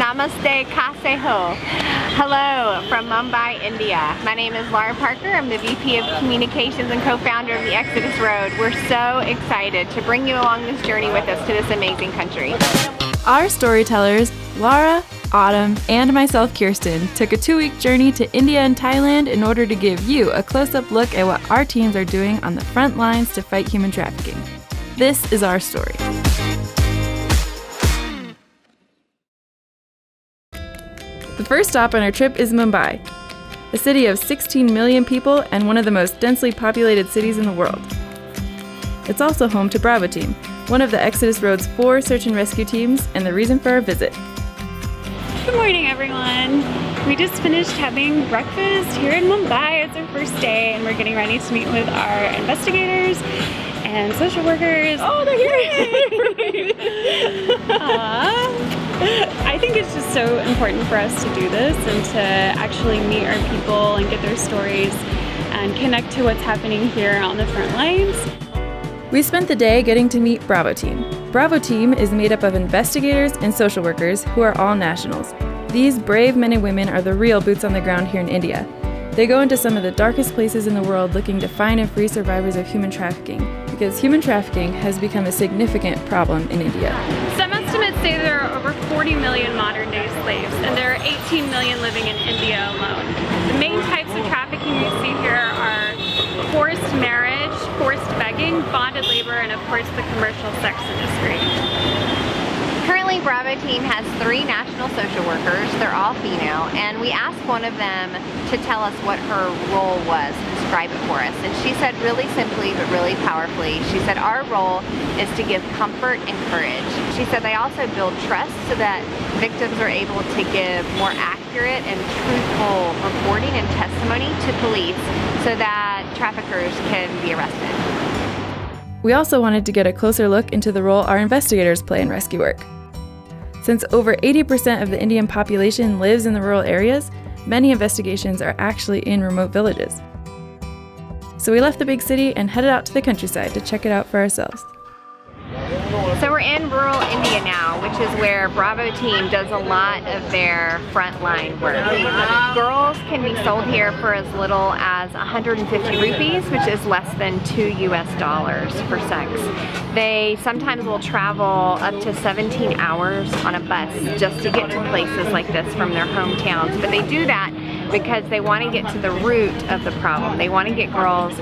Namaste Kase Ho. Hello from Mumbai, India. My name is Laura Parker. I'm the VP of Communications and co-founder of the Exodus Road. We're so excited to bring you along this journey with us to this amazing country. Our storytellers, Laura, Autumn, and myself, Kirsten, took a 2-week journey to India and Thailand in order to give you a close-up look at what our teams are doing on the front lines to fight human trafficking. This is our story. The first stop on our trip is Mumbai, a city of 16 million people and one of the most densely populated cities in the world. It's also home to Bravo Team, one of the Exodus Road's 4 search and rescue teams, and the reason for our visit. Good morning, everyone. We just finished having breakfast here in Mumbai. It's our first day, and we're getting ready to meet with our investigators and social workers. Oh, they're here! I think it's just so important for us to do this and to actually meet our people and get their stories and connect to what's happening here on the front lines. We spent the day getting to meet Bravo Team. Bravo Team is made up of investigators and social workers who are all nationals. These brave men and women are the real boots on the ground here in India. They go into some of the darkest places in the world looking to find and free survivors of human trafficking, because human trafficking has become a significant problem in India. Some estimates say there are over 40 million modern-day slaves, and there are 18 million living in India alone. The main types of trafficking we see here are forced marriage, forced begging, bonded labor, and of course the commercial sex industry. Currently, Bravo Team has 3 national social workers. They're all female, and we asked one of them to tell us what her role was, describe it for us. And she said really simply but really powerfully, she said our role is to give comfort and courage. She said they also build trust so that victims are able to give more accurate and truthful reporting and testimony to police so that traffickers can be arrested. We also wanted to get a closer look into the role our investigators play in rescue work. Since over 80% of the Indian population lives in the rural areas, many investigations are actually in remote villages. So we left the big city and headed out to the countryside to check it out for ourselves. So we're in rural India now, which is where Bravo Team does a lot of their frontline work. Girls can be sold here for as little as 150 rupees, which is less than $2 for sex. They sometimes will travel up to 17 hours on a bus just to get to places like this from their hometowns. But they do that because they want to get to the root of the problem. They want to get girls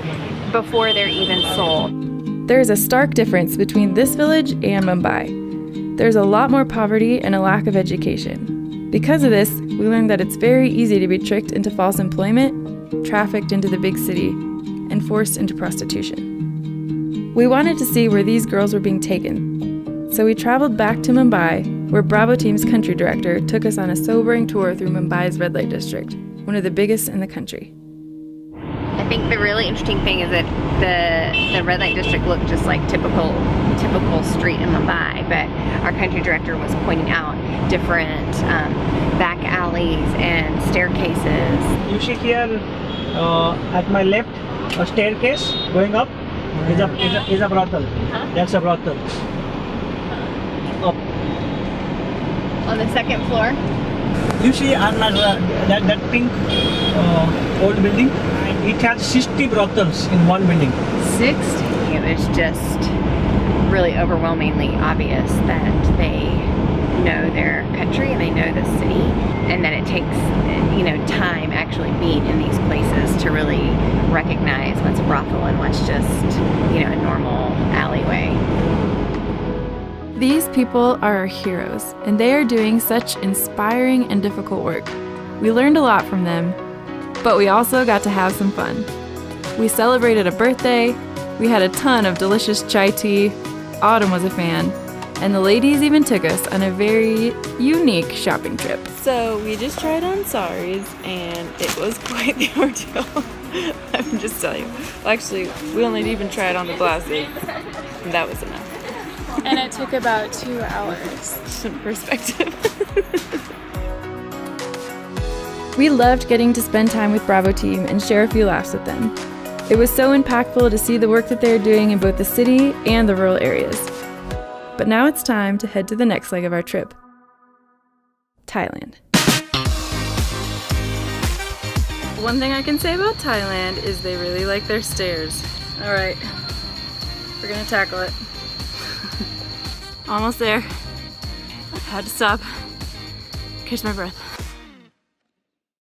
before they're even sold. There is a stark difference between this village and Mumbai. There's a lot more poverty and a lack of education. Because of this, we learned that it's very easy to be tricked into false employment, trafficked into the big city, and forced into prostitution. We wanted to see where these girls were being taken, so we traveled back to Mumbai, where Bravo Team's country director took us on a sobering tour through Mumbai's red light district, one of the biggest in the country. I think the really interesting thing is that the red light district looked just like typical street in Mumbai, but our country director was pointing out different back alleys and staircases. You see here at my left, a staircase going up is a brothel. That's a brothel. Up. On the second floor? You see that pink old building? It has 60 brothels in one building. 60? It was just really overwhelmingly obvious that they know their country and they know the city, and that it takes time actually being in these places to really recognize what's a brothel and what's just a normal alleyway. These people are our heroes, and they are doing such inspiring and difficult work. We learned a lot from them, but we also got to have some fun. We celebrated a birthday, we had a ton of delicious chai tea, Autumn was a fan, and the ladies even took us on a very unique shopping trip. So we just tried on saris, and it was quite the ordeal. I'm just telling you. Actually, we only even tried on the blouses, and that was enough. And it took about 2 hours. Some perspective. We loved getting to spend time with Bravo Team and share a few laughs with them. It was so impactful to see the work that they're doing in both the city and the rural areas. But now it's time to head to the next leg of our trip, Thailand. One thing I can say about Thailand is they really like their stairs. All right, we're gonna tackle it. Almost there. Had to stop, catch my breath.